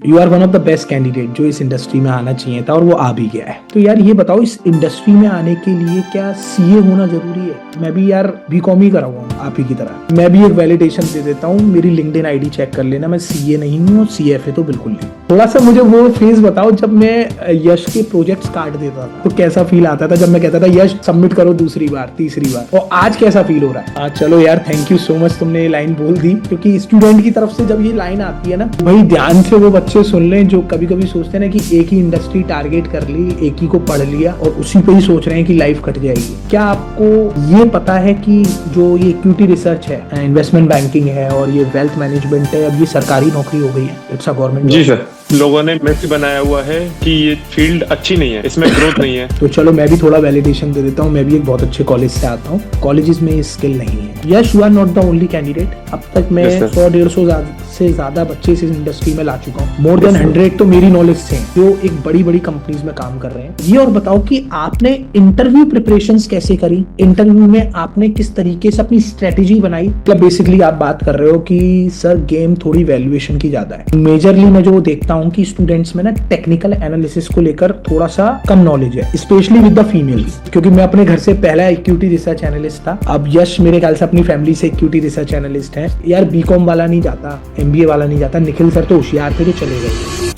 You are one of the best candidate जो इस industry में आना चाहिए था और वो आ भी गया है। तो यार ये बताओ, इस इंडस्ट्री में आने के लिए क्या सीए होना जरूरी है? मैं भी यार बीकॉम ही करा हुआ हूँ आप ही की तरह। मैं भी एक वैलिडेशन दे देता हूँ, मेरी लिंक्डइन आईडी चेक कर लेना, मैं सीए नहीं हूँ और सीएफए तो बिल्कुल नहीं। थोड़ा सा मुझे वो फेज बताओ जब मैं यश के प्रोजेक्ट्स काट देता था, तो कैसा फील आता था जब मैं कहता था यश सबमिट करो दूसरी बार तीसरी बार, और आज कैसा फील हो रहा है? चलो यार, थैंक यू सो मच, तुमने ये लाइन बोल दी, क्योंकि स्टूडेंट की तरफ से जब ये लाइन आती है ना, भाई ध्यान से वो बच्चे सुन लें जो कभी कभी सोचते हैं ना कि एक ही इंडस्ट्री टारगेट कर ली, एक ही को पढ़ लिया और उसी पे ही सोच रहे हैं कि लाइफ कट जाएगी। क्या आपको ये पता है कि जो ये इक्विटी रिसर्च है, इन्वेस्टमेंट बैंकिंग है और ये वेल्थ मैनेजमेंट है, अब ये सरकारी नौकरी हो गई है, इट्स अ गवर्नमेंट। जी सर, लोगों ने मैसेज बनाया हुआ है कि ये फील्ड अच्छी नहीं है, इसमें ग्रोथ नहीं है। तो चलो मैं भी थोड़ा वैलिडेशन दे देता हूँ, मैं भी एक बहुत अच्छे कॉलेज से आता हूँ, कॉलेजेस में ये स्किल नहीं है। Yes, you are not the only candidate. अब तक मैं 100-150 से ज्यादा बच्चे इस इंडस्ट्री में ला चुका हूँ, मोर देन 100 तो मेरी नॉलेज से जो एक बड़ी बड़ी कंपनीज में काम कर रहे हैं। ये और बताओ कि आपने इंटरव्यू प्रिपरेशंस कैसे करी, इंटरव्यू में आपने किस तरीके से अपनी स्ट्रेटेजी बनाई? मतलब बेसिकली आप बात कर रहे हो कि सर गेम थोड़ी वैल्यूएशन की ज्यादा है। मेजरली मैं जो देखता हूँ कि स्टूडेंट्स में ना टेक्निकल एनालिसिस को लेकर थोड़ा सा कम नॉलेज है, स्पेशली विद द फीमेल्स, क्योंकि मैं अपने घर से पहला इक्विटी रिसर्च एनालिस्ट था। अब यश मेरे ख्याल से अपनी फैमिली से इक्विटी रिसर्च एनालिस्ट है। यार बीकॉम वाला नहीं जाता, एमबीए वाला नहीं जाता, निखिल सर तो होशियार थे, तो चले गए।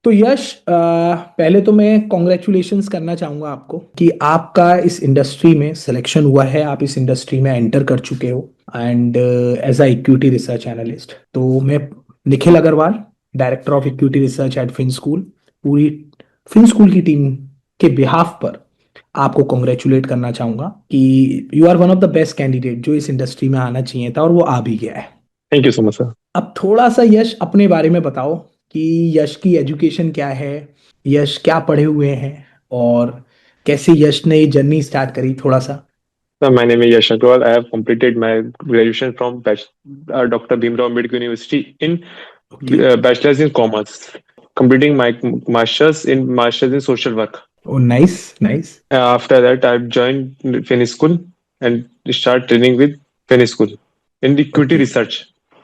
तो यश, पहले तो मैं कॉन्ग्रेचुलेशंस करना चाहूंगा आपको कि आपका इस इंडस्ट्री में सिलेक्शन हुआ है, आप इस इंडस्ट्री में एंटर कर चुके हो and as a equity research analyst. तो मैं Nikhil Agrawal, director of equity research at Fin School, पूरी फिन स्कूल की टीम के बिहाफ पर आपको कॉन्ग्रेचुलेट करना चाहूंगा कि you are one of the best candidate जो इस इंडस्ट्री में आना चाहिए था और वो आ भी गया है। Thank you so much sir. अब थोड़ा सा यश अपने बारे में बताओ कि यश की एजुकेशन क्या है, यश क्या पढ़े हुए हैं और कैसे यश ने ये जर्नी स्टार्ट करी, थोड़ा सा। Sir, my name is Yash Agrawal. I have completed my graduation from Dr. Bhimrao Ambedkar University in okay. Bachelor's in Commerce, completing my Master's in Social Work. Oh nice nice. After that, I joined Fin School and start training with Fin School in equity okay, research,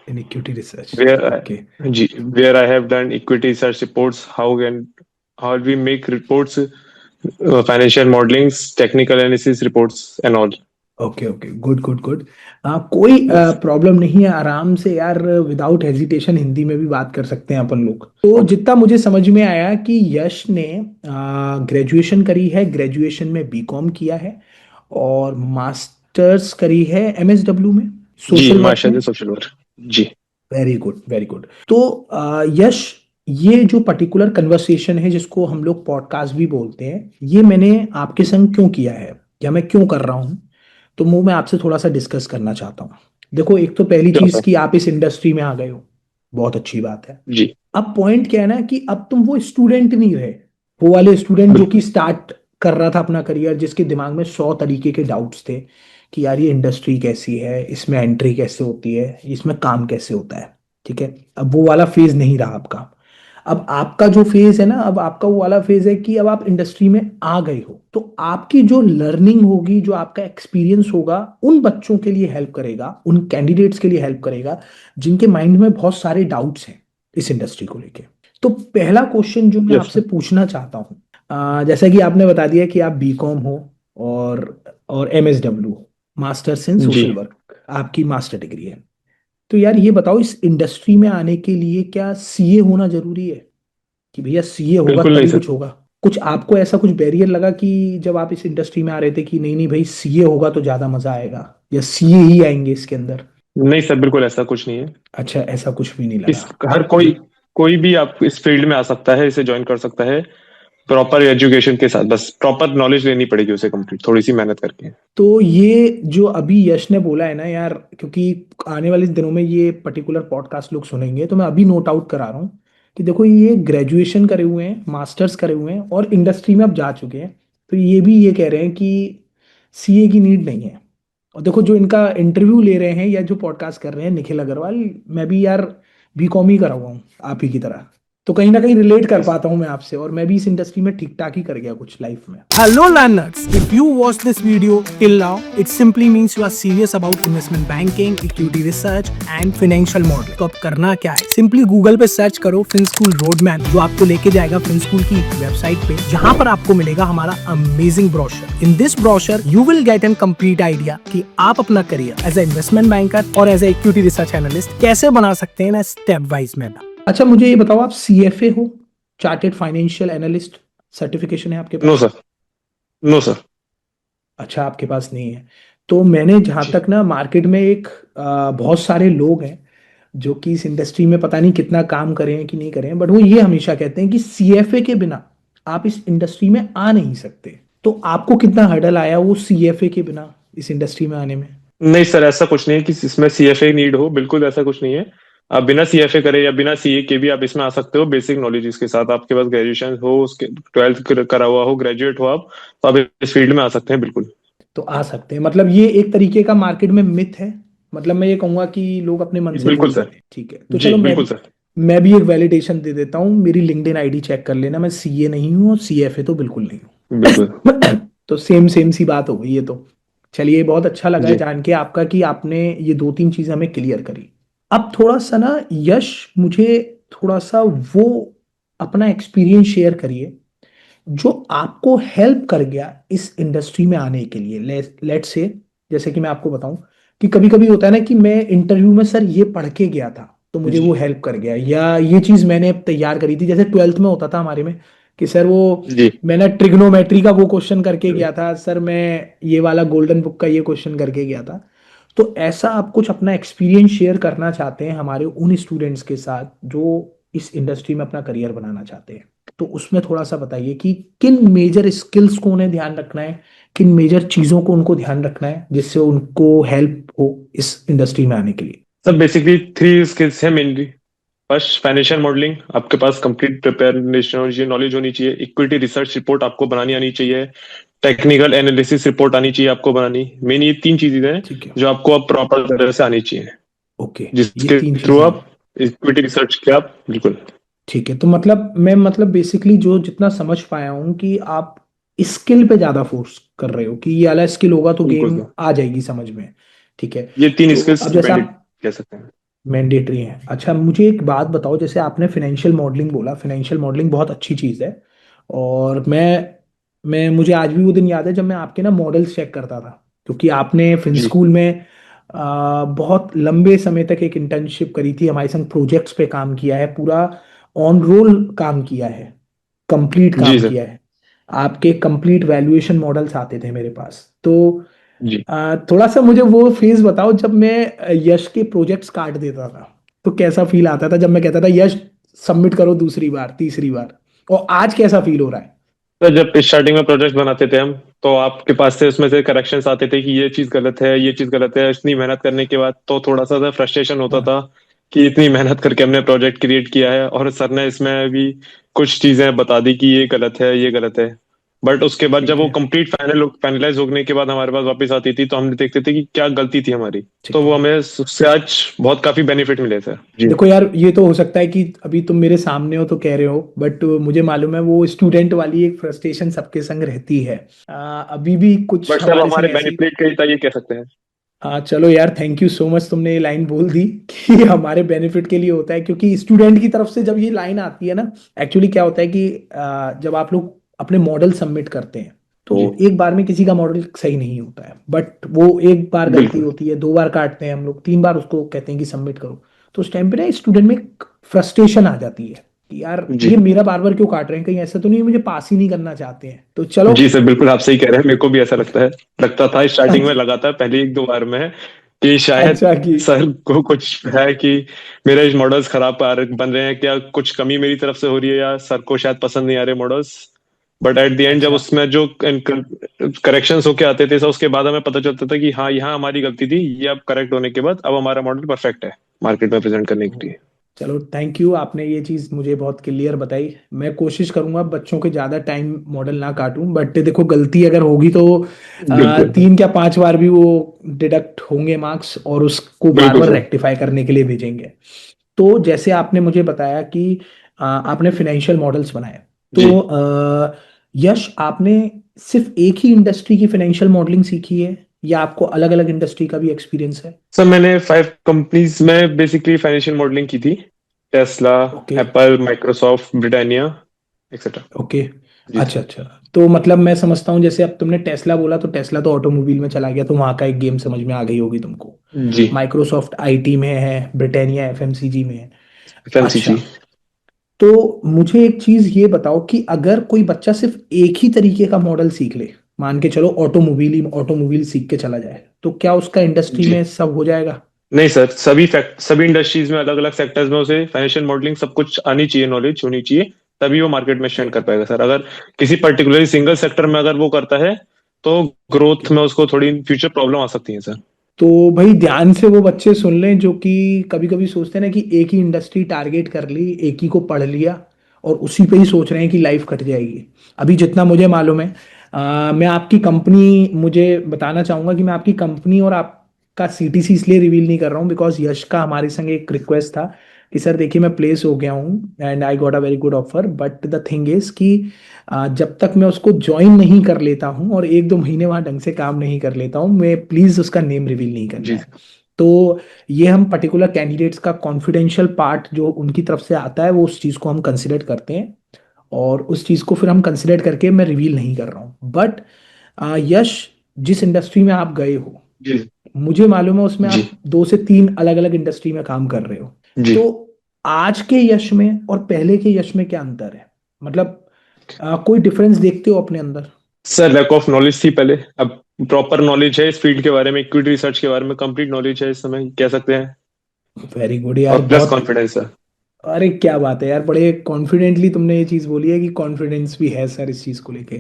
in equity research. where okay where I have done equity research reports. How we make reports, financial modelings, technical analysis reports, and all. Okay okay, good good good. कोई Yes. Problem नहीं है, आराम से यार without hesitation Hindi में भी बात कर सकते हैं अपन लोग। तो जितना मुझे समझ में आया कि यश ने ग्रेजुएशन करी है, ग्रेजुएशन में बीकॉम किया है और मास्टर्स करी है एमएसडब्ल्यू में, जी, सोशल वर्क मास्टर्स में। In social work. जी। Very good very good. तो यश, ये जो पर्टिकुलर कन्वर्सेशन है जिसको हम लोग पॉडकास्ट भी बोलते हैं, ये मैंने आपके संग क्यों किया है या मैं क्यों कर रहा हूँ, तो वो मैं आपसे थोड़ा सा डिस्कस करना चाहता हूँ। देखो, एक तो पहली क्यों चीज सर? कि आप इस इंडस्ट्री में आ गए हो, बहुत अच्छी बात है। जी। अब पॉइंट क्या है ना कि अब तुम वो स्टूडेंट नहीं रहे, वो वाले स्टूडेंट जो कि बिल्कुल। स्टार्ट कर रहा था अपना करियर, जिसके दिमाग में 100 तरीके के डाउट्स थे कि यार ये इंडस्ट्री कैसी है, इसमें एंट्री कैसे होती है, इसमें काम कैसे होता है। ठीक है, अब वो वाला फेज नहीं रहा आपका। अब आपका जो फेज है ना, अब आपका वो वाला फेज है कि अब आप इंडस्ट्री में आ गए हो, तो आपकी जो लर्निंग होगी, जो आपका एक्सपीरियंस होगा, उन बच्चों के लिए हेल्प करेगा, उन कैंडिडेट्स के लिए हेल्प करेगा जिनके माइंड में बहुत सारे डाउट्स हैं इस इंडस्ट्री को लेके। तो पहला क्वेश्चन जो मैं यस आपसे सर। पूछना चाहता हूँ, जैसा कि आपने बता दिया कि आप बीकॉम हो और एमएसडब्ल्यू, मास्टर्स इन जी। सोशल वर्क, आपकी मास्टर डिग्री है। तो यार ये बताओ, इस इंडस्ट्री में आने के लिए क्या सीए होना जरूरी है कि भैया सीए होगा बिल्कुल नहीं तभी सर। कुछ होगा? कुछ आपको ऐसा कुछ बैरियर लगा कि जब आप इस इंडस्ट्री में आ रहे थे कि नहीं नहीं भाई सीए होगा तो ज्यादा मजा आएगा, या सीए ही आएंगे इसके अंदर? नहीं सर, बिल्कुल ऐसा कुछ नहीं है। अच्छा, ऐसा कुछ भी नहीं इस लगा। हर कोई कोई भी आप इस फील्ड में आ सकता है, इसे ज्वाइन कर सकता है प्रॉपर एजुकेशन के साथ। बस प्रॉपर नॉलेज लेनी पड़ेगी उसे, कंप्लीट थोड़ी सी मेहनत करके। तो ये जो अभी यश ने बोला है ना यार, क्योंकि आने वाले दिनों में ये पर्टिकुलर पॉडकास्ट लोग सुनेंगे, तो मैं अभी नोट आउट करा रहा हूँ कि देखो, ये ग्रेजुएशन करे हुए हैं, मास्टर्स करे हुए हैं और इंडस्ट्री में अब जा चुके हैं, तो ये भी ये कह रहे हैं कि सीए की नीड नहीं है। और देखो, जो इनका इंटरव्यू ले रहे हैं या जो पॉडकास्ट कर रहे हैं, निखिल अग्रवाल, मैं भी यार बीकॉम ही करा हुआ हूँ आप ही की तरह। तो कहीं ना कहीं रिलेट कर पाता हूं मैं आपसे, और मैं भी इस इंडस्ट्री में ठीक ठाक ही कर गया कुछ लाइफ में। Hello learners, if you watch this video till now, it simply means you are serious about investment banking, equity research and financial modeling. तो अब करना क्या है? Simply Google पे सर्च करो FinSchool Roadmap, जो आपको लेके जाएगा FinSchool की वेबसाइट पे, जहाँ पर आपको मिलेगा हमारा amazing brochure. In this brochure, you will get a complete idea कि आप अपना career as a investment banker और as a equity research analyst कैसे बना सकते हैं ना स्टेप वाइज में। अच्छा, मुझे ये बताओ, आप CFA हो, चार्टेड फाइनेंशियल एनालिस्ट सर्टिफिकेशन है आपके पास? No sir, no sir. अच्छा, आपके पास नहीं है। तो मैंने जहाँ तक ना मार्केट में एक बहुत सारे लोग हैं जो कि इस इंडस्ट्री में पता नहीं कितना काम करे हैं कि नहीं करे हैं, बट वो ये हमेशा कहते हैं कि CFA के बिना आप इस इंडस्ट्री में आ नहीं सकते। तो आपको कितना हर्डल आया वो CFA के बिना इस इंडस्ट्री में आने में? नहीं सर, ऐसा कुछ नहीं है कि इसमें CFA नीड हो, बिल्कुल ऐसा कुछ नहीं है। आप बिना CFA करे या बिना CA के भी आप इसमें आ सकते हो, बेसिक नॉलेज के साथ। आपके पास ग्रेजुएशन हो, उसके 12th करा हुआ हो, ग्रेजुएट हो आप, तो आप इस फील्ड में आ सकते हैं बिल्कुल। तो आ सकते हैं, मतलब ये एक तरीके का मार्केट में मिथ है, मतलब मैं ये कहूंगा कि लोग अपने मन से बिल्कुल बोल सर। रहे हैं। ठीक है, तो जी चलो बिल्कुल सर। मैं भी एक वैलिडेशन दे देता हूँ। मेरी लिंक्डइन आईडी चेक कर लेना, मैं CA नहीं हूँ और CFA तो बिल्कुल नहीं बिल्कुल। हूँ। तो सेम सेम सी बात हो गई ये तो। चलिए, बहुत अच्छा लगा है जी जान के आपका कि आपने ये दो तीन चीजें हमें क्लियर करी। अब थोड़ा सा ना यश, मुझे थोड़ा सा वो अपना एक्सपीरियंस शेयर करिए जो आपको हेल्प कर गया इस इंडस्ट्री में आने के लिए। लेट्स से, जैसे कि मैं आपको बताऊं कि कभी कभी होता है ना कि मैं इंटरव्यू में सर ये पढ़ के गया था तो मुझे जी वो हेल्प कर गया, या ये चीज मैंने तैयार करी थी। जैसे 12th में होता था हमारे में कि सर वो जी। मैंने ट्रिग्नोमेट्री का वो क्वेश्चन करके गया था, सर मैं ये वाला गोल्डन बुक का ये क्वेश्चन करके गया था। तो ऐसा आप कुछ अपना एक्सपीरियंस शेयर करना चाहते हैं हमारे उन स्टूडेंट्स के साथ जो इस इंडस्ट्री में अपना करियर बनाना चाहते हैं, तो उसमें थोड़ा सा बताइए कि किन मेजर स्किल्स को उन्हें ध्यान रखना है, किन मेजर चीजों को उनको ध्यान रखना है जिससे उनको हेल्प हो इस इंडस्ट्री में आने के लिए। सर बेसिकली 3 स्किल्स है मेनली। फर्स्ट, फाइनेंशियल मॉडलिंग, आपके पास कंप्लीट प्रिपेरेशन नॉलेज होनी चाहिए। इक्विटी रिसर्च रिपोर्ट आपको बनानी आनी चाहिए। टेक्निकल एनालिसिस रिपोर्ट आनी चाहिए आपको बनानी। मेन ये 3 चीजें हैं ठीक है। जो आपको अब प्रॉपर तरह से आनी चाहिए, ओके, ये जिसके 3 चीजें थ्रू हैं। आप इक्विटी रिसर्च के आप बिल्कुल। ठीक है, तो मतलब मैं मतलब बेसिकली जो जितना समझ पाया हूँ कि आप स्किल पे ज्यादा फोर्स कर रहे हो कि ये वाला स्किल होगा तो बिल्कुल गेम सर, आ जाएगी समझ में। ठीक है। ये 3 तो स्किल्स अब जैसे मैंडेट आप कह सकते हैं। मैंडेटरी हैं, अच्छा मुझे एक बात बताओ, जैसे आपने फाइनेंशियल मॉडलिंग बोला, फाइनेंशियल मॉडलिंग बहुत अच्छी चीज़ है। और मैं मुझे आज भी वो दिन याद है जब मैं आपके ना मॉडल्स चेक करता था, क्योंकि आपने फिन जी स्कूल में बहुत लंबे समय तक एक इंटर्नशिप करी थी, हमारे संग प्रोजेक्ट्स पे काम किया है, पूरा ऑन रोल काम किया है, कंप्लीट जी काम सर। किया है। आपके कंप्लीट वैल्यूएशन मॉडल्स आते थे मेरे पास। तो जी थोड़ा सा मुझे वो फेज बताओ जब मैं यश के प्रोजेक्ट्स काट देता था तो कैसा फील आता था, जब मैं कहता था यश सबमिट करो दूसरी बार तीसरी बार, और आज कैसा फील हो रहा है? तो जब स्टार्टिंग में प्रोजेक्ट बनाते थे हम, तो आपके पास से उसमें से करेक्शंस आते थे कि ये चीज गलत है, ये चीज गलत है। इतनी मेहनत करने के बाद तो थोड़ा सा फ्रस्ट्रेशन होता हाँ, था कि इतनी मेहनत करके हमने प्रोजेक्ट क्रिएट किया है और सर ने इसमें भी कुछ चीजें बता दी कि ये गलत है, ये गलत है। बट उसके बाद जब ठीक वो है। कंप्लीट फाइनलाइज होने के बाद हमारे पास वापस आती थी, तो हम देखते थे कि क्या गलती थी हमारी। तो ठीक वो है। हमें उससे आज बहुत काफी बेनिफिट मिले थे जी। देखो यार, ये तो हो सकता है कि अभी तुम मेरे सामने हो तो कह रहे हो, बट मुझे मालूम है वो स्टूडेंट वाली एक फ्रस्ट्रेशन सबके संग रहती है। अभी भी कुछ बट सब हमारे संग हमारे ऐसी। बेनिफिट के लिए ये कह सकते हैं। हाँ चलो यार, थैंक यू सो मच, तुमने ये लाइन बोल दी कि हमारे बेनिफिट के लिए होता है, क्योंकि स्टूडेंट की तरफ से जब ये लाइन आती है ना, एक्चुअली क्या होता है कि जब आप लोग अपने मॉडल सबमिट करते हैं तो जी एक बार में किसी का मॉडल सही नहीं होता है, बट वो एक बार गलती बिल्कुल। होती है, 2 बार काटते हैं हम लोग, 3 बार उसको कहते हैं कि सबमिट करो। तो उस टाइम पे ना स्टूडेंट में फ्रस्ट्रेशन आ जाती है कि यार जी ये मेरा बार बार क्यों काट रहे हैं, कहीं ऐसा तो नहीं है मुझे पास ही नहीं करना चाहते हैं। तो चलो। जी सर, बिल्कुल आप सही कह रहे हैं। मेरे को भी ऐसा लगता है, लगता था स्टार्टिंग में, लगातार पहले 1-2 बार में कि शायद अच्छा कि सर को कुछ है कि मेरे मॉडल्स खराब बन रहे हैं, क्या कुछ कमी मेरी तरफ से हो रही है, या सर को शायद पसंद नहीं आ रहे models. But at the end जब अच्छा। उसमें जो करेक्शंस होके आते थे, सर उसके बाद हमें पता चलता था कि हाँ यहाँ हमारी गलती थी, ये अब करेक्ट होने के बाद अब हमारा मॉडल परफेक्ट है मार्केट में प्रेजेंट करने के लिए। चलो थैंक यू, आपने ये चीज़ मुझे बहुत क्लियर बताई। मैं कोशिश करूंगा बच्चों के ज़्यादा टाइम मॉडल ना काटूं, बट देखो गलती अगर होगी तो बिल्कुल 3 या 5 बार भी वो डिडक्ट होंगे मार्क्स, और उसको बार बिल्कुल बार सर। रेक्टिफाई करने के लिए भेजेंगे। तो जैसे आपने मुझे बताया कि आपने फाइनेंशियल मॉडल्स बनाए। जी तो यश, आपने सिर्फ एक ही इंडस्ट्री की फाइनेंशियल मॉडलिंग सीखी है या आपको अलग अलग इंडस्ट्री का भी एक्सपीरियंस है? सर, मैंने 5 कंपनीज में बेसिकली फाइनेंशियल मॉडलिंग की थी। Tesla, okay. Apple, Microsoft, Britannia, etcetera. Okay. जी अच्छा सर। अच्छा। तो मतलब मैं समझता हूँ, जैसे अब तुमने टेस्ला बोला तो टेस्ला तो ऑटोमोबाइल में चला गया, तो वहाँ का एक गेम समझ में आ गई होगी तुमको। जी। माइक्रोसॉफ्ट आईटी में है, ब्रिटानिया एफएमसीजी में है। अच्छा। एफएमसीजी। तो मुझे एक चीज ये बताओ कि अगर कोई बच्चा सिर्फ एक ही तरीके का मॉडल सीख ले, मान के चलो ऑटोमोबाइल सीख के चला जाए, तो क्या उसका इंडस्ट्री जी में सब हो जाएगा? नहीं सर, सभी इंडस्ट्रीज में, अलग अलग सेक्टर्स में उसे फाइनेंशियल मॉडलिंग सब कुछ आनी चाहिए, नॉलेज होनी चाहिए, तभी वो मार्केट में ओके। स्टैंड कर पाएगा सर। अगर किसी पर्टिकुलरली सिंगल सेक्टर में अगर वो करता है तो ग्रोथ ओके। में उसको थोड़ी फ्यूचर प्रॉब्लम आ सकती है सर। तो भाई ध्यान से वो बच्चे सुन लें जो कि कभी कभी सोचते हैं ना कि एक ही इंडस्ट्री टारगेट कर ली, एक ही को पढ़ लिया और उसी पे ही सोच रहे हैं कि लाइफ कट जाएगी। अभी जितना मुझे मालूम है, मैं आपकी कंपनी, मुझे बताना चाहूंगा कि मैं आपकी कंपनी और आपका सीटीसी इसलिए रिवील नहीं कर रहा हूँ बिकॉज यश का हमारे संग एक रिक्वेस्ट था कि सर देखिए मैं प्लेस हो गया हूँ and I got a very good offer, but the thing is कि जब तक मैं उसको ज्वाइन नहीं कर लेता हूँ और एक दो महीने वहां ढंग से काम नहीं कर लेता हूँ, मैं प्लीज उसका नेम रिवील नहीं करना जी है। तो ये हम पर्टिकुलर कैंडिडेट्स का कॉन्फिडेंशियल पार्ट जो उनकी तरफ से आता है वो उस चीज़ को हम कंसिडर करते हैं, और उस चीज़ को फिर हम कंसिडर करके मैं रिवील नहीं कर रहा हूँ। बट यश, जिस इंडस्ट्री में आप गए हो, जी मुझे मालूम है उसमें जी आप 2 से 3 अलग अलग इंडस्ट्री में काम कर रहे हो। जी। तो आज के यश में और पहले के यश में क्या अंतर है? मतलब कोई डिफरेंस देखते हो अपने अंदर? सर, लैक ऑफ नॉलेज थी पहले, अब प्रॉपर नॉलेज है इस फील्ड के बारे में, इक्विटी रिसर्च के बारे में कंप्लीट नॉलेज है इस समय, कह सकते हैं। वेरी गुड यार, और प्लस बहुत। कॉन्फिडेंस है। अरे क्या बात है यार, बड़े कॉन्फिडेंटली तुमने ये चीज़ बोली है कि कॉन्फिडेंस भी है सर इस चीज़ को लेके।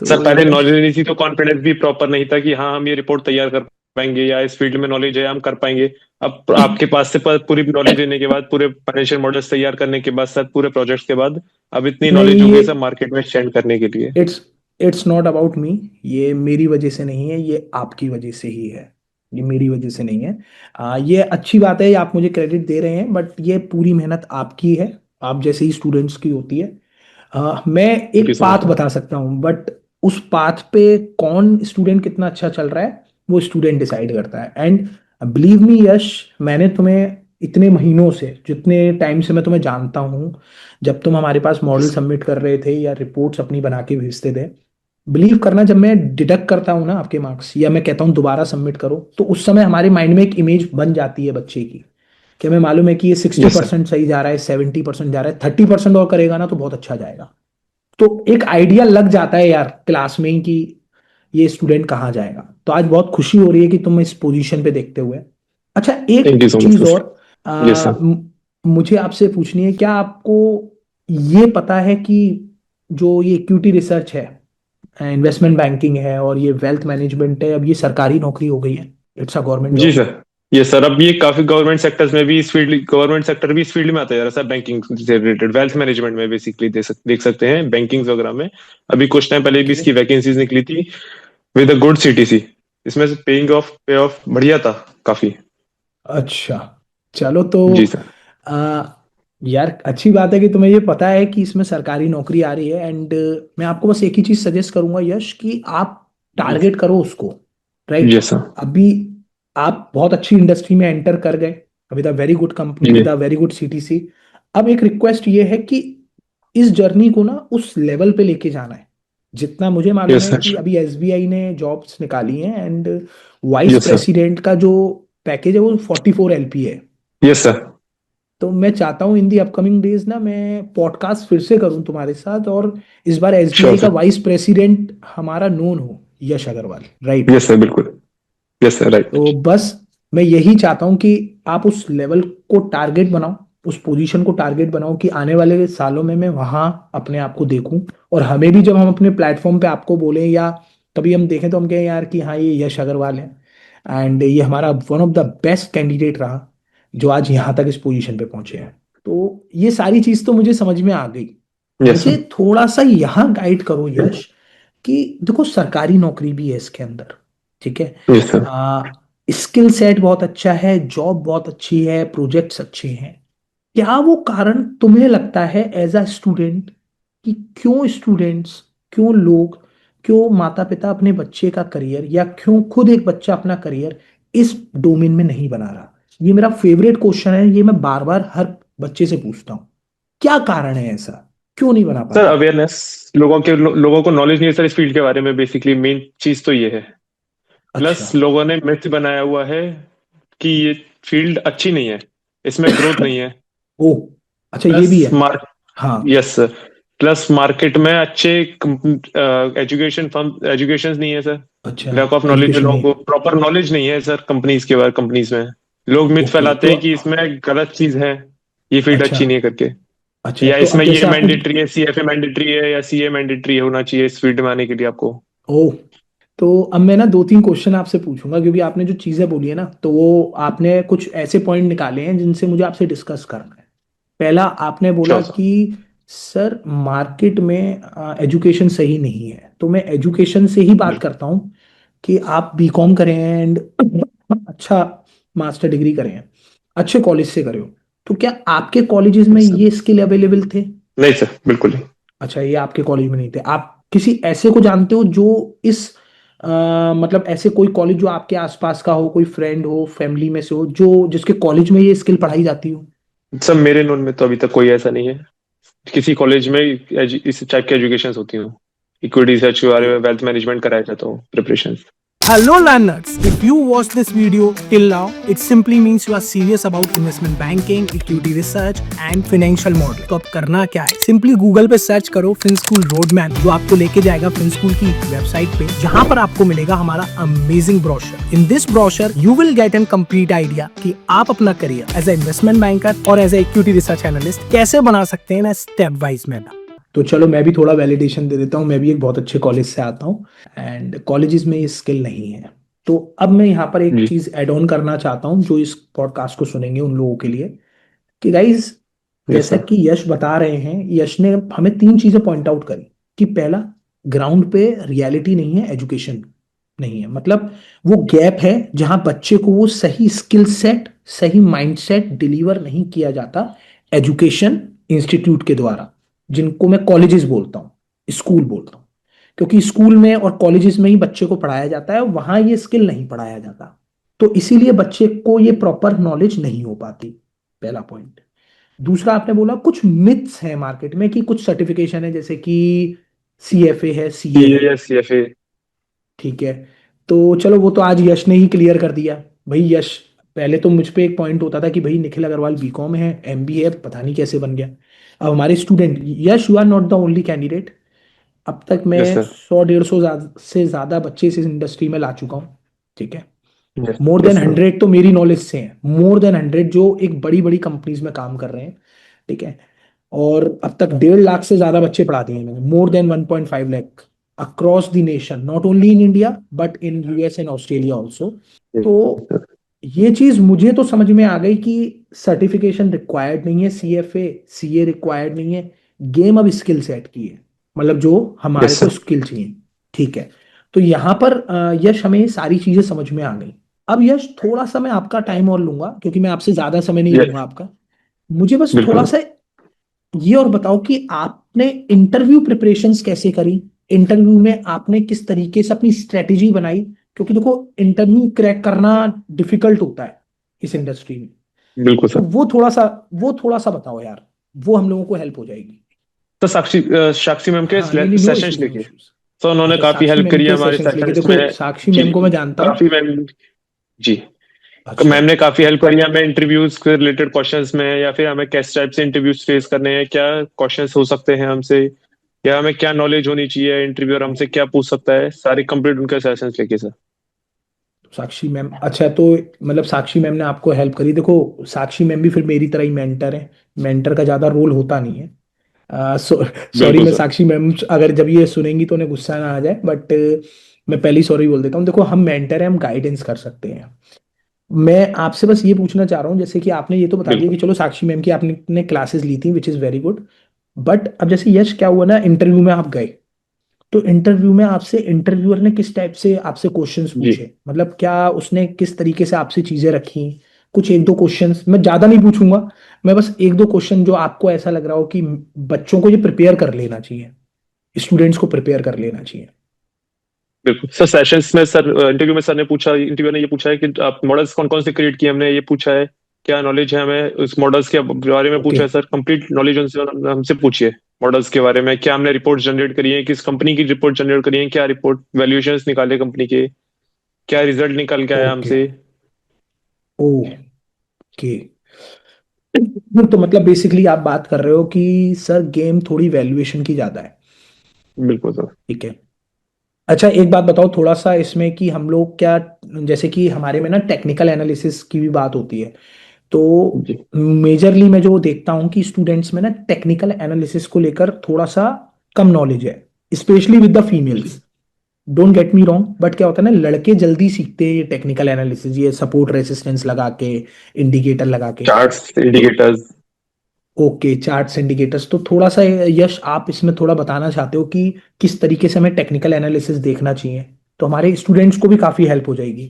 सर, पहले तो नॉलेज नहीं थी तो कॉन्फिडेंस भी प्रॉपर नहीं था कि हाँ हम ये रिपोर्ट तैयार कर पाएंगे, या इस फील्ड में नॉलेज है हम कर पाएंगे। अब आपके पास से पूरी नॉलेज लेने के बाद, पूरे फाइनेंशियल मॉडल्स तैयार करने के बाद सर, पूरे प्रोजेक्ट्स के बाद, अब इतनी नहीं, नॉलेज हो ये गई सर मार्केट में स्टैंड करने के लिए। It's it's not about me. ये मेरी वजह से नहीं है, ये आपकी वजह से ही है। ये मेरी वजह से नहीं है। ये अच्छी बात है, ये आप मुझे क्रेडिट दे रहे हैं, बट ये पूरी मेहनत आपकी है, आप जैसे ही स्टूडेंट्स की होती है। मैं थैंक यू एक सो मच पाथ सर। बता सकता हूँ, बट उस पाथ पे कौन स्टूडेंट कितना अच्छा चल रहा है वो स्टूडेंट डिसाइड करता है। एंड बिलीव मी यश, मैंने तुम्हें इतने महीनों से, जितने टाइम से मैं तुम्हें जानता हूँ, जब तुम हमारे पास जी मॉडल सर। सबमिट कर रहे थे या रिपोर्ट्स अपनी बना के भेजते थे, बिलीव करना, जब मैं डिडक्ट करता हूँ ना आपके मार्क्स या मैं कहता हूँ दोबारा सबमिट करो, तो उस समय हमारे माइंड में एक इमेज बन जाती है बच्चे की कि हमें मालूम है कि ये सिक्सटी यस सर। परसेंट सही जा रहा है, 70% जा रहा है, 30% और करेगा ना तो बहुत अच्छा जाएगा। तो एक आइडिया लग जाता है यार क्लास में ही कि ये स्टूडेंट कहाँ जाएगा। तो आज बहुत खुशी हो रही है कि तुम इस पोजीशन पे देखते हुए। अच्छा, एक थैंक यू सो मच चीज सर। और यस सर। मुझे आपसे पूछनी है, क्या आपको ये पता है कि जो ये इक्विटी रिसर्च है, इन्वेस्टमेंट बैंकिंग है और ये वेल्थ मैनेजमेंट है, अब ये सरकारी नौकरी हो गई है, इट्स अ गवर्नमेंट जी जॉब? सर। ये सर, अब ये काफी गवर्नमेंट सेक्टर्स में भी इस फील्ड, गवर्नमेंट सेक्टर भी इस फील्ड में आता जा रहा है सर, बैंकिंग से रिलेटेड, वेल्थ मैनेजमेंट में बेसिकली देख सकते हैं, बैंकिंग वगैरह में। अभी कुछ टाइम पहले भी ओके। इसकी वैकेंसीज निकली थी विद अ गुड सीटीसी। इसमें से पे ऑफ बढ़िया था काफी। अच्छा। चलो तो जी सर। आ, यार अच्छी बात है कि तुम्हें ये पता है कि इसमें सरकारी नौकरी आ रही है। एंड मैं आपको बस एक ही चीज सजेस्ट करूंगा यश, कि आप जी टारगेट करो उसको। राइट। Yes sir. अभी आप बहुत अच्छी इंडस्ट्री में एंटर कर गए, with a very good company, जी with a very good CTC. अब एक रिक्वेस्ट ये है कि इस जर्नी को ना उस लेवल पे लेके जाना है। जितना मुझे मालूम यस है कि सर। अभी एसबीआई ने जॉब्स निकाली हैं, and vice yes sir. President का जो पैकेज है वो 44 LP है। Yes sir. तो मैं चाहता हूँ इन दी अपकमिंग डेज ना मैं पॉडकास्ट फिर से करूँ तुम्हारे साथ, और इस बार श्योर एसबीआई का सर। वाइस प्रेसिडेंट हमारा नोन हो, यश अग्रवाल। राइट। यस सर, बिल्कुल। Yes sir, right. तो बस मैं यही चाहता हूँ कि आप उस लेवल को टारगेट बनाओ, उस पोजीशन को टारगेट बनाओ कि आने वाले सालों में मैं वहां अपने आप को देखूं। और हमें भी जब हम अपने प्लेटफॉर्म पे आपको बोले या कभी हम देखें तो हम कहें यार कि हाँ ये यश अग्रवाल है, एंड ये हमारा one of the best candidate रहा जो आज यहाँ तक इस पोजीशन पे पहुंचे हैं। तो ये सारी चीज तो मुझे समझ में आ गई। यस मुझे सर। थोड़ा सा यहाँ गाइड करो यश, कि देखो सरकारी नौकरी भी है इसके अंदर, ठीक है, यस सर। स्किल सेट बहुत अच्छा है, जॉब बहुत अच्छी है, प्रोजेक्ट्स अच्छे हैं, क्या वो कारण तुम्हें लगता है एज अ स्टूडेंट कि क्यों स्टूडेंट्स, क्यों लोग, क्यों माता पिता अपने बच्चे का करियर, या क्यों खुद एक बच्चा अपना करियर इस डोमेन में नहीं बना रहा? ये मेरा फेवरेट क्वेश्चन है, ये मैं बार बार हर बच्चे से पूछता हूँ। क्या कारण है ऐसा, क्यों नहीं बना पा सर रहे? अवेयरनेस, लोगों को नॉलेज नहीं है सर इस फील्ड के बारे में, बेसिकली मेन चीज तो ये है। अच्छा। प्लस लोगों ने मिथ बनाया हुआ है कि ये फील्ड अच्छी नहीं है, इसमें ग्रोथ नहीं है। ओ, अच्छा ये प्लस भी है। मार्क हाँ। यस सर, प्लस मार्केट में अच्छे एजुकेशन नहीं है सर। अच्छा, लैक ऑफ नॉलेज है, एजुकेशन लोगों नहीं। को प्रॉपर नॉलेज नहीं है सर। कंपनीज के बारे, कंपनीज में लोग मिथ ओके फैलाते तो, हैं कि इसमें गलत चीज है, ये फील्ड अच्छा अच्छी नहीं है करके, अच्छा, या तो अब इसमें ये जैसे आपने, मैंडेटरी है, सीएफए मैंडेटरी है या सीए मैंडेटरी होना चाहिए इस फील्ड में आने के लिए आपको। ओ, तो अब मैं ना दो तीन क्वेश्चन आपसे पूछूंगा, क्योंकि आपने जो चीजें बोली है ना, तो वो आपने कुछ ऐसे पॉइंट निकाले हैं जिनसे मुझे आपसे डिस्कस करना है। पहला, आपने बोला श्योर सर। कि सर मार्केट में एजुकेशन सही नहीं है, तो मैं एजुकेशन से ही बात बिल्कुल। करता हूँ कि आप बीकॉम करें एंड अच्छा मास्टर डिग्री करें, अच्छे कॉलेज से करें हो, तो क्या आपके कॉलेजेस में यस सर। ये स्किल अवेलेबल थे? नहीं सर, बिल्कुल नहीं। अच्छा, ये आपके कॉलेज में नहीं थे। आप किसी ऐसे को जानते हो जो इस मतलब ऐसे कोई कॉलेज जो आपके आसपास का हो, कोई फ्रेंड हो, फैमिली में से हो, जो जिसके कॉलेज में ये स्किल पढ़ाई जाती हो? सर मेरे नोन में तो अभी तक कोई ऐसा नहीं है किसी कॉलेज में इस टाइप की एजुकेशन होती हो, इक्विटी रिसर्च के बारे में, वेल्थ मैनेजमेंट कराया जाता हो, preparation. Hello learners, if you watch this video till now, it simply means you are serious about investment banking, equity research and financial model. तो अब करना क्या है? Simply Google पे सर्च करो FinSchool Roadmap, जो आपको लेके जाएगा FinSchool की वेबसाइट पे, जहाँ पर आपको मिलेगा हमारा amazing brochure. In this brochure, you will get a complete idea कि आप अपना career as a investment banker और as a equity research analyst कैसे बना सकते हैं ना, स्टेप वाइज में। तो चलो मैं भी थोड़ा वैलिडेशन दे देता हूँ, मैं भी एक बहुत अच्छे कॉलेज से आता हूँ एंड कॉलेजेस में ये स्किल नहीं है। तो अब मैं यहाँ पर एक जी। चीज ऐड ऑन करना चाहता हूँ जो इस पॉडकास्ट को सुनेंगे उन लोगों के लिए, कि गाइज यस जैसा सर। कि यश बता रहे हैं, यश ने हमें तीन चीजें पॉइंट आउट करी कि पहला, ग्राउंड पे रियलिटी नहीं है, एजुकेशन नहीं है, मतलब वो गैप है जहां बच्चे को वो सही स्किल सेट, सही माइंडसेट डिलीवर नहीं किया जाता एजुकेशन इंस्टीट्यूट के द्वारा, जिनको मैं कॉलेजेस बोलता हूँ, स्कूल बोलता हूँ, क्योंकि स्कूल में और कॉलेजेस में ही बच्चे को पढ़ाया जाता है, वहां ये स्किल नहीं पढ़ाया जाता, तो इसीलिए बच्चे को ये प्रॉपर नॉलेज नहीं हो पाती। पहला पॉइंट। दूसरा, आपने बोला कुछ मिथ्स हैं मार्केट में कि कुछ सर्टिफिकेशन है, जैसे कि सीएफए है, सीए सीए है। या सीएफए। ठीक है, तो चलो वो तो आज यश ने ही क्लियर कर दिया। भाई यश, पहले तो मुझ पे एक पॉइंट होता था कि भाई निखिल अग्रवाल बीकॉम है, एमबीए है, पता नहीं कैसे बन गया। अब हमारे student, Yash you are not the only candidate. अब तक मैं यस सर। 100 150 से ज्यादा बच्चे इस इंडस्ट्री में ला चुका हूँ। ठीक है, yes. More than yes sir. 100 तो मेरी नॉलेज से हैं, मोर देन 100 जो एक बड़ी बड़ी कंपनीज में काम कर रहे हैं। ठीक है, और अब तक 1.5 लाख से ज्यादा बच्चे पढ़ा दिए हैं मैंने, more than 1.5 lakh across the nation, not only in India but in US and Australia also. तो ये चीज मुझे तो समझ में आ गई कि सर्टिफिकेशन रिक्वायर्ड नहीं है, सीएफए सीए रिक्वायर्ड नहीं है, गेम अब स्किल सेट की है, मतलब जो हमारे यस को सर। स्किल चाहिए। ठीक है, तो यहाँ पर यश हमें ये सारी चीजें समझ में आ गई। अब यश थोड़ा सा मैं आपका टाइम और लूंगा, क्योंकि मैं आपसे ज्यादा समय नहीं यस। लूंगा आपका। मुझे बस थोड़ा बिल्कुल। सा ये और बताओ कि आपने इंटरव्यू प्रिपरेशंस कैसे करी, इंटरव्यू में आपने किस तरीके से अपनी स्ट्रेटेजी बनाई, क्योंकि देखो इंटरव्यू क्रैक करना डिफिकल्ट होता है इस इंडस्ट्री में। बिल्कुल तो सर। वो थोड़ा सा बताओ यार, वो हम लोगों को हेल्प हो जाएगी। तो साक्षी मैम के हाँ नहीं नहीं, नो सेशंस इश्यूज नो लेके, इश्यूज। तो उन्होंने अच्छा, काफी साक्षी हेल्प मैम करी है के हमारे सेशंस लेके, सेशंस देखो में। साक्षी जी। मैम को मैं जानता हूँ। काफी मैम। जी। अच्छा। मैम ने काफी हेल्प करी है हमें इंटरव्यूज के रिलेटेड क्वेश्चंस में, या फिर हमें किस टाइप से इंटरव्यूज फेस करने हैं, क्या क्वेश्चंस हो सकते हैं हमसे, या हमें क्या नॉलेज होनी चाहिए, इंटरव्यूअर हमसे क्या पूछ सकता है, सारी कंप्लीट उनके सेशंस लेके सर। साक्षी मैम, अच्छा तो मतलब साक्षी मैम ने आपको हेल्प करी। देखो साक्षी मैम भी फिर मेरी तरह ही मेंटर है, मेंटर का ज्यादा रोल होता नहीं है। सॉरी, बिल्कुल मैं सर। साक्षी मैम अगर जब ये सुनेंगी तो उन्हें गुस्सा ना आ जाए, बट मैं पहले ही सॉरी बोल देता हूँ। देखो हम मेंटर हैं, हम गाइडेंस कर सकते हैं। मैं आपसे बस ये पूछना चाह रहा हूँ, जैसे कि आपने ये तो बता दिया कि बिल्कुल। चलो साक्षी मैम की आपने क्लासेस ली थी, which is very good. But अब जैसे यश क्या हुआ ना, इंटरव्यू में आप गए, तो इंटरव्यू में आपसे इंटरव्यूअर ने किस टाइप से आपसे क्वेश्चंस जी। पूछे, मतलब क्या उसने किस तरीके से आपसे चीजें रखी, कुछ एक दो क्वेश्चंस मैं ज्यादा नहीं पूछूंगा, मैं बस एक दो क्वेश्चन जो आपको ऐसा लग रहा हो कि बच्चों को ये प्रिपेयर कर लेना चाहिए, स्टूडेंट्स को प्रिपेयर कर लेना चाहिए। बिल्कुल सर। सेशंस में सर, इंटरव्यू में सर ने पूछा, इंटरव्यू ने ये पूछा है कि आप मॉडल्स कौन कौन से क्रिएट किए हमने, ये पूछा है क्या नॉलेज है हमें उस मॉडल्स के बारे में, ओके पूछा है सर। कंप्लीट नॉलेज उनसे हमसे पूछिए मॉडल्स के बारे में, क्या हमने रिपोर्ट जनरेट करी है, किस कंपनी की रिपोर्ट जनरेट करी है, क्या रिपोर्ट वैल्यूएशंस निकाले कंपनी के, क्या रिजल्ट निकल के आया ओके हमसे। ओके। तो मतलब बेसिकली आप बात कर रहे हो कि सर गेम थोड़ी वैल्यूएशन की ज्यादा है। बिल्कुल सर। ठीक है। अच्छा एक बात बताओ थोड़ा सा इसमें कि हम लोग क्या, जैसे कि हमारे में ना टेक्निकल एनालिसिस की भी बात होती है, तो जी मेजरली मैं जो देखता हूँ कि स्टूडेंट्स में ना टेक्निकल एनालिसिस को लेकर थोड़ा सा कम नॉलेज है, स्पेशली विद द जी। Females. Don't get me wrong, but क्या होता है ना, लड़के जल्दी सीखते हैं ये टेक्निकल एनालिसिस, ये सपोर्ट रेसिस्टेंस लगा के, इंडिकेटर लगा के। चार्ट्स तो इंडिकेटर्स। ओके, चार्ट्स इंडिकेटर्स, तो थोड़ा सा यश आप इसमें थोड़ा बताना चाहते हो कि किस तरीके से हमें टेक्निकल एनालिसिस देखना चाहिए, तो हमारे स्टूडेंट्स को भी काफी हेल्प हो जाएगी।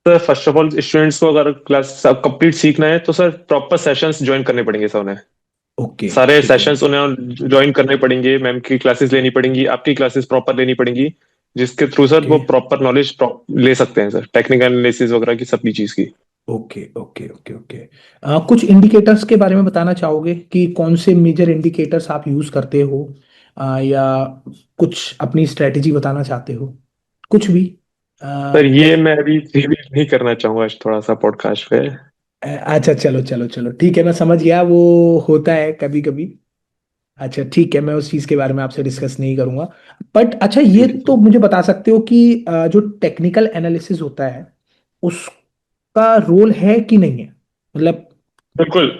Sir first of all students को अगर क्लास कंप्लीट सीखना है तो सर प्रॉपर सेशंस ज्वाइन करने पड़ेंगे सर उन्हें। ओके सारे ठीक है। सेशंस उन्हें ज्वाइन करने पड़ेंगे, मैम की क्लासेस लेनी पड़ेंगी, आपकी क्लासेस प्रॉपर लेनी पड़ेंगी, जिसके थ्रू सर ओके वो प्रॉपर नॉलेज ले सकते हैं सर, टेक्निकल एनालिसिस वगैरह की सभी चीज की। Okay okay okay okay. कुछ इंडिकेटर्स के बारे में बताना चाहोगे कि कौन से मेजर इंडिकेटर्स आप यूज करते हो, या कुछ अपनी स्ट्रेटेजी बताना चाहते हो, कुछ भी। सर ये जैसे मैं अभी रिवील नहीं करना चाहूंगा आज थोड़ा सा पॉडकास्ट पे। अच्छा चलो चलो चलो ठीक है, मैं समझ गया, वो होता है कभी कभी। अच्छा ठीक है, मैं उस चीज़ के बारे में आपसे डिस्कस नहीं करूंगा। बट अच्छा ये ठीक है तो सर। मुझे बता सकते हो कि जो टेक्निकल एनालिसिस होता है उसका रोल है कि नहीं है, मतलब। बिल्कुल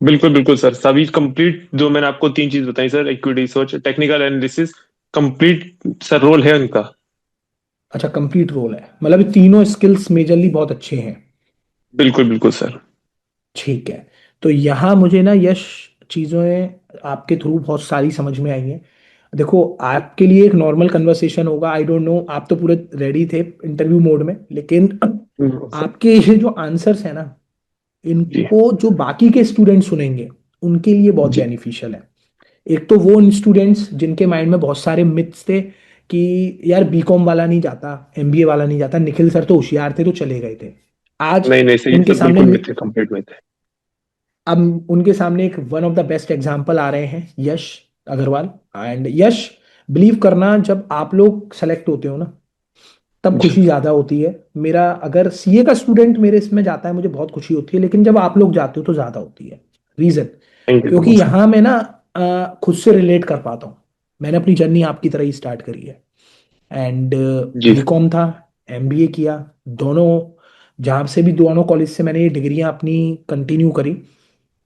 बिल्कुल बिल्कुल सर, सभी कंप्लीट जो मैंने आपको तीन चीज बताई sir, equity research, technical analysis, complete sir role है उनका। अच्छा कंप्लीट रोल है, मतलब ये तीनों स्किल्स मेजरली बहुत अच्छे हैं। बिल्कुल बिल्कुल सर। ठीक है। तो यहाँ मुझे ना यश चीज़ें आपके थ्रू बहुत सारी समझ में आई हैं। देखो आपके लिए एक नॉर्मल कन्वर्सेशन होगा, आई डोंट नो, आप तो पूरे रेडी थे इंटरव्यू मोड में, लेकिन सर आपके ये जो आंसर्स है ना, जी इनको जो बाकी के स्टूडेंट सुनेंगे उनके लिए बहुत जी बेनिफिशियल है। एक तो वो स्टूडेंट्स जिनके माइंड में बहुत सारे मिथ्स थे कि यार बीकॉम वाला नहीं जाता, एमबीए वाला नहीं जाता, निखिल सर तो होशियार थे तो चले गए थे, आज नहीं नहीं सही उनके सर, सामने बिल्कुल मिथ है, कंप्लीट मिथ है। अब उनके सामने एक one of the best example आ रहे हैं, यश अग्रवाल। एंड यश, बिलीव करना जब आप लोग सेलेक्ट होते हो ना, तब जी खुशी ज्यादा होती है। मेरा अगर सीए का स्टूडेंट मेरे इसमें जाता है मुझे बहुत खुशी होती है, लेकिन जब आप लोग जाते हो तो ज्यादा होती है। रीजन, थैंक यू सो क्योंकि मच सर। यहाँ मैं ना खुद से रिलेट कर पाता हूँ। मैंने अपनी जर्नी आपकी तरह ही स्टार्ट करी है, एंड जी बीकॉम था, एमबीए किया, दोनों, जहाँ से भी दोनों कॉलेज से मैंने ये डिग्रियां अपनी कंटिन्यू करी,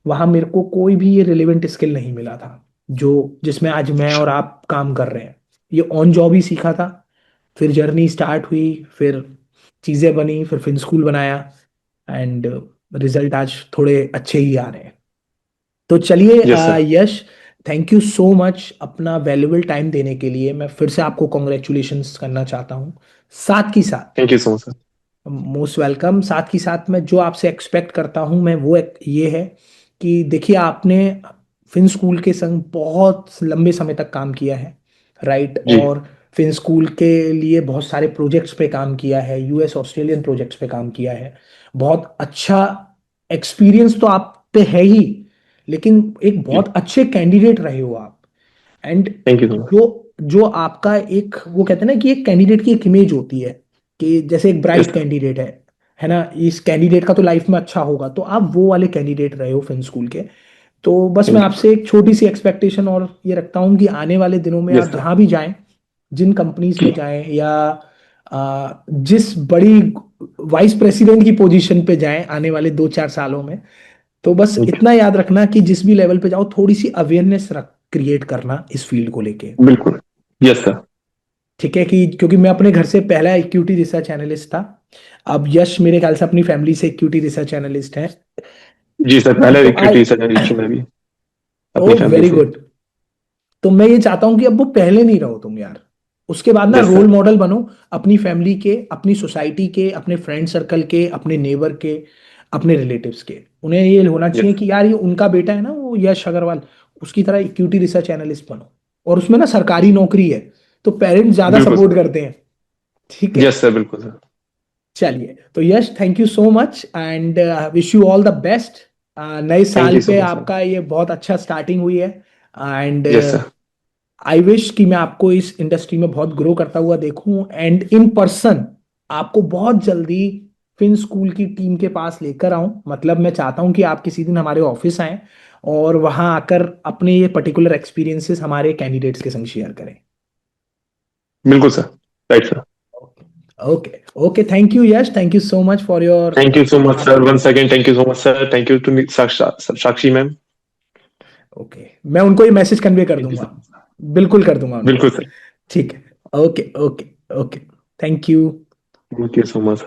वहां मेरे को कोई भी ये रिलेवेंट स्किल नहीं मिला था जो जिसमें आज मैं और आप काम कर रहे हैं। ये ऑन जॉब ही सीखा था, फिर जर्नी स्टार्ट हुई, फिर चीज़ें बनी, फिर फिन स्कूल बनाया, एंड रिजल्ट आज थोड़े अच्छे ही आ रहे हैं। तो चलिए yes sir. Yash, thank you so much अपना वैल्यूबल टाइम देने के लिए, मैं फिर से आपको कॉन्ग्रेचुलेशंस करना चाहता हूँ। साथ ही साथ, thank you so much sir. Most welcome, साथ ही साथ मैं जो आपसे एक्सपेक्ट करता हूँ मैं वो ये है कि देखिए आपने फिन स्कूल के संग बहुत लंबे समय तक काम किया है, राइट, जी और फिन स्कूल के लिए बहुत सारे प्रोजेक्ट्स पे काम किया है, यूएस ऑस्ट्रेलियन प्रोजेक्ट्स पे काम किया है, बहुत अच्छा एक्सपीरियंस तो आप पे है ही, लेकिन एक जी। बहुत अच्छे कैंडिडेट रहे हो आप। And thank you so much. जो जो आपका एक वो कहते हैं ना कि एक कैंडिडेट की एक इमेज होती है कि जैसे एक यस ब्राइट सर। कैंडिडेट है ना, इस कैंडिडेट का तो लाइफ में अच्छा होगा, तो आप वो वाले कैंडिडेट रहे हो फिन स्कूल के। तो बस मैं थैंक यू। आपसे एक छोटी सी एक्सपेक्टेशन और ये रखता हूँ कि आने वाले दिनों में यस आप सर। जहां भी जाएं, जिन कंपनीज जी में जाएं, या जिस बड़ी वाइस प्रेसिडेंट की पोजीशन पे जाएं आने वाले 2-4 सालों में, तो बस जी इतना याद रखना कि जिस भी लेवल पे जाओ थोड़ी सी अवेयरनेस रख क्रिएट करना इस फील्ड को लेके। बिल्कुल। Yes sir. ठीक है, कि क्योंकि मैं अपने घर से पहला इक्विटी रिसर्च एनालिस्ट था, अब यश मेरे ख्याल से अपनी फैमिली से इक्विटी रिसर्च एनालिस्ट है। जी सर, पहले तो आई इक्विटी सर में भी अपनी ओ फैमिली वेरी से। गुड। तो मैं ये चाहता हूं कि अब वो पहले नहीं रहो तुम यार, उसके बाद ना यस रोल सर। मॉडल बनो, अपनी फैमिली के, अपनी सोसाइटी के, अपने फ्रेंड सर्कल के, अपने नेबर के, अपने रिलेटिव्स के। उन्हें ये होना चाहिए यस कि यार ये उनका बेटा है ना, वो यश अग्रवाल, उसकी तरह इक्विटी रिसर्च एनालिस्ट बनो, और उसमें ना सरकारी नौकरी है, तो पेरेंट्स ज्यादा बिल्कुल सपोर्ट सर। करते हैं। ठीक है। यस सर, बिल्कुल सर। चलिए, तो Yash, thank you so much and wish you all the best. नए थैंक साल यू सो पे मच सर। आपका ये बहुत अच्छा स्टार्टिंग हुई है, and yes sir. I wish कि मैं आपको इस इंडस्ट्री में बहुत ग्रो करता हुआ देखूं, एंड इन पर्सन आपको बहुत जल्दी फिन स्कूल की टीम के पास लेकर आऊं। मतलब मैं चाहता हूं कि आप किसी दिन हमारे ऑफिस आएं और वहां आकर अपने ये पर्टिकुलर एक्सपीरियंसेस हमारे कैंडिडेट्स के संग शेयर करें। बिल्कुल sir. Right sir. Okay, okay, thank you Yash, thank you so much for your. Thank you so much sir, once again thank you so much sir, thank you to Sakshi ma'am. Okay, मैं उनको ये message convey कर thank you दूंगा, sir. बिल्कुल कर दूंगा उनको। बिल्कुल सर। ठीक है। Okay, okay, okay, thank you. Thank you so much.